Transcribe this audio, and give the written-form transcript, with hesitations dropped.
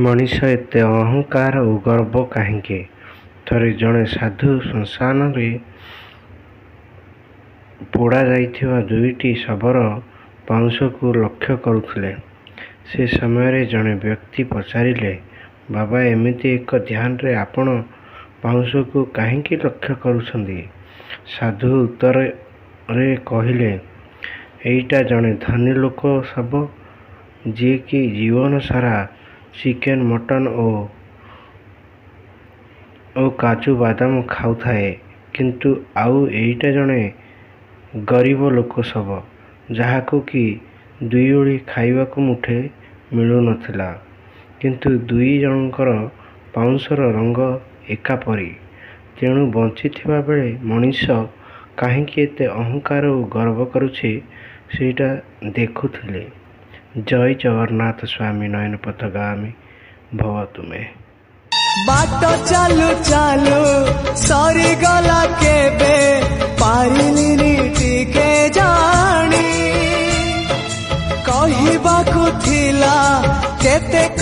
ମଣିଷ ଏତେ ଅହଙ୍କାର ଓ ଗର୍ବ କାହିଁକି? ଥରେ ଜଣେ ସାଧୁ ଶ୍ମଶାନରେ ପୋଡ଼ା ଯାଇଥିବା ଦୁଇଟି ଶବର ପାଉଁଶକୁ ଲକ୍ଷ୍ୟ କରୁଥିଲେ। ସେ ସମୟରେ ଜଣେ ବ୍ୟକ୍ତି ପଚାରିଲେ, ବାବା, ଏମିତି ଏକ ଧ୍ୟାନରେ ଆପଣ ପାଉଁଶକୁ କାହିଁକି ଲକ୍ଷ୍ୟ କରୁଛନ୍ତି? ସାଧୁ ଉତ୍ତରରେ କହିଲେ, ଏଇଟା ଜଣେ ଧନୀ ଲୋକ ଶବ, ଯିଏକି ଜୀବନ ସାରା ଚିକେନ, ମଟନ ଓ କାଜୁ ବାଦାମ ଖାଉଥାଏ। କିନ୍ତୁ ଆଉ ଏଇଟା ଜଣେ ଗରିବ ଲୋକ ଶବ, ଯାହାକୁ କି ଦୁଇଓଳି ଖାଇବାକୁ ମୁଠେ ମିଳୁନଥିଲା। କିନ୍ତୁ ଦୁଇ ଜଣଙ୍କର ପାଉଁଶର ରଙ୍ଗ ଏକାପରି। ତେଣୁ ବଞ୍ଚିଥିବା ବେଳେ ମଣିଷ କାହିଁକି ଏତେ ଅହଙ୍କାର ଓ ଗର୍ବ କରୁଛି, ସେଇଟା ଦେଖୁଥିଲେ। ଜୟ ଜଗନ୍ନାଥ। ସ୍ୱାମୀ ନୟନ ପଥଗାମୀ ଭବ ତୁମେ। बाट चालू चालू सरीगला केबे पारिलिनी टिके जानी कहबाकू थिला केते